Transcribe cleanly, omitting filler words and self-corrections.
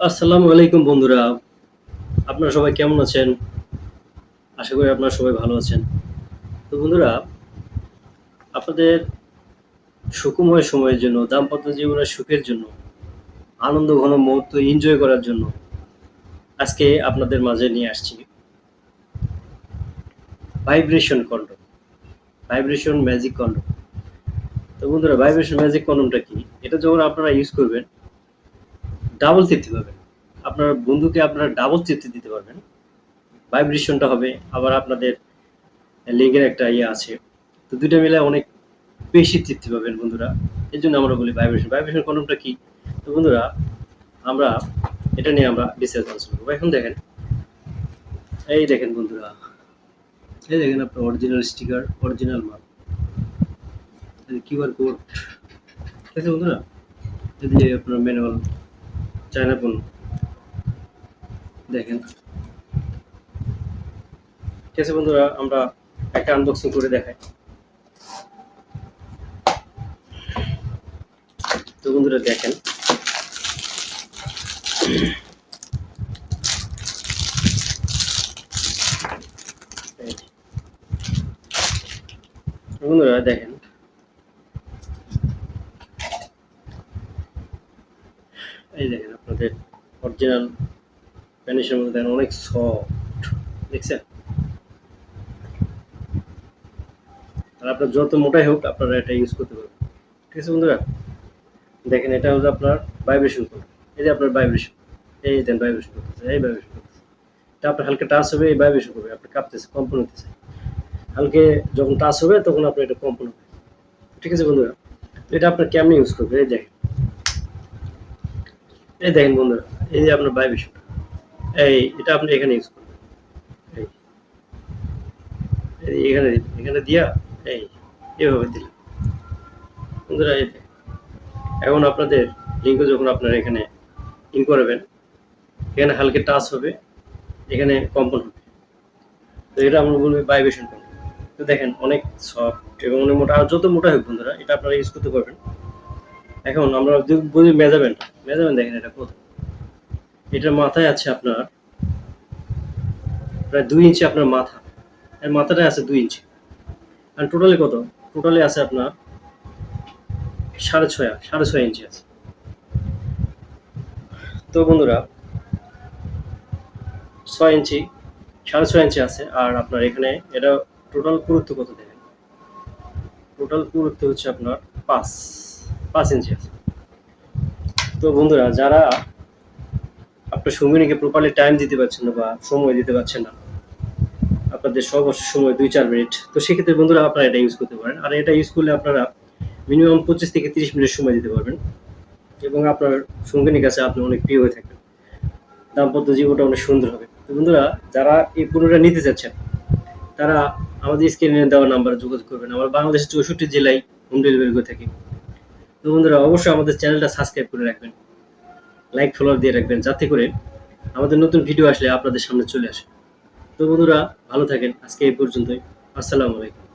আসসালামু আলাইকুম বন্ধুরা। আপনারা সবাই কেমন আছেন? আশা করি আপনারা সবাই ভালো আছেন। তো বন্ধুরা, আপনাদের সুখময় সময়ের জন্য, দাম্পত্য জীবনের সুখের জন্য, আনন্দ ঘন মুহূর্ত এনজয় করার জন্য আজকে আপনাদের মাঝে নিয়ে আসছি vibration condom, vibration magic condom. তো বন্ধুরা, ভাইব্রেশন ম্যাজিক কন্ডমটা কি? এটা যখন আপনারা ইউজ করবেন, ডাবল তৃপ্তি পাবেন। আপনার বন্ধুকে আপনারা ডাবল তৃপ্তি দিতে পারবেন। ভাইব্রেশনটা হবে, আবার আপনাদের লিঙ্গের একটা ইয়ে আছে। তো ২ টা মিলায় অনেক বেশি তৃপ্তি পাবেন বন্ধুরা। এজন্য আমরা বলি ভাইব্রেশন। ভাইব্রেশন কন্ডমটা কি? তো বন্ধুরা, আমরা এটা নিয়ে আমরা ডিসকাস আলোচনা করব। এখন দেখেন, এই দেখেন বন্ধুরা, এই দেখেন আপনার অরিজিনাল স্টিকার, অরিজিনাল মাল। এই কিউআর কোড, ঠিক আছে বন্ধুরা? এই যে আপনার ম্যানুয়াল, চায়না পণ্য। দেখেন, ঠিক আছে বন্ধুরা, আমরা একটা আনবক্সিং করে দেখাই। তো বন্ধুরা দেখেন, বন্ধুরা দেখেন, এই দেখেন আপনাদের অরিজিনাল প্যানিসের মধ্যে দেখেন অনেক সফট, দেখছেন? আর আপনার যত মোটাই হোক আপনারা এটা ইউজ করতে পারবেন, ঠিক আছে বন্ধুরা? দেখেন, এটা হচ্ছে আপনার ভাইব্রেশন কোড। এই যে আপনার ভাইব্রেশন, এই দেন ভাইব্রেশন করতেছে, এই ভাইব্রেশন করতেছে। এটা আপনার হালকা টাচ হবে, এই ভাইব্রেশন করবে, আপনার কাঁপতেছে, কম্পন হতেছে। হালকা যখন টাচ হবে তখন আপনার এটা কম্পন হবে, ঠিক আছে বন্ধুরা? এটা আপনার কেমনি ইউজ করবে, এই দেখেন, এই দেখেন বন্ধুরা, এই যে আপনার ভাইব্রেশন, এই এটা আপনি এখানে ইউজ করবেন, এই এখানে এখানে দিয়া, এই এভাবে দিলেন বন্ধুরা। এই দেখেন, এখন আপনাদের লিঙ্ক যখন আপনারা এখানে ইন করবেন, এখানে হালকা টাচ হবে, এখানে কম্পন হবে। তো এটা আমরা বলবো ভাইব্রেশন কোড। তো দেখেন অনেক সফট এবং অনেক মোটা, আর যত মোটা হোক বন্ধুরা এটা আপনারা ইউজ করতে পারবেন। এখন আমরা বলি মেজারমেন্ট, মেজারমেন্ট দেখেন এটা কত। এটার মাথায় আছে আপনার প্রায় ২ ইঞ্চি আপনার মাথা, এর মাথাটা আছে ২ ইঞ্চি। আর টোটালি কত? টোটালি আছে আপনার ৬.৫ ইঞ্চি আছে। তো বন্ধুরা ৬ ইঞ্চি, ৬.৫ ইঞ্চি আছে। আর আপনার এখানে এটা টোটাল পুরুত্ব কত দেখেন? টোটাল পুরুত্ব হচ্ছে আপনার ৫ ইঞ্চি আছে। তো বন্ধুরা, যারা আপনার সঙ্গিনীকে প্রপারলি টাইম দিতে পারছেন না বা সময় দিতে পারছেন না, আপনাদের সর্বোচ্চ সময় ২-৪ মিনিট, তো সেক্ষেত্রে বন্ধুরা আপনারা এটা ইউজ করতে পারেন। আর এটা ইউজ করলে আপনারা মিনিমাম ২৫ থেকে ৩০ মিনিট সময় দিতে পারবেন এবং আপনার সঙ্গিনীর কাছে আপনি অনেক প্রিয় হয়ে থাকবেন। দাম্পত্য জীবনটা অনেক সুন্দর হবে। তো বন্ধুরা, যারা এই পণ্যটা নিতে চাচ্ছেন তারা আমাদের স্ক্রিনে দেওয়া নাম্বারে যোগাযোগ করবেন। আমরা বাংলাদেশের ৬৪ জেলায় হোম ডেলিভারি করে থাকি। তো বন্ধুরা, অবশ্যই আমাদের চ্যানেলটা সাবস্ক্রাইব করে রাখবেন, লাইক ফলোয়ার দিয়ে রাখবেন, যাতে করে আমাদের নতুন ভিডিও আসলে আপনাদের সামনে চলে আসে। তো বন্ধুরা, ভালো থাকেন। আজকে এই পর্যন্তই। আসসালামু আলাইকুম।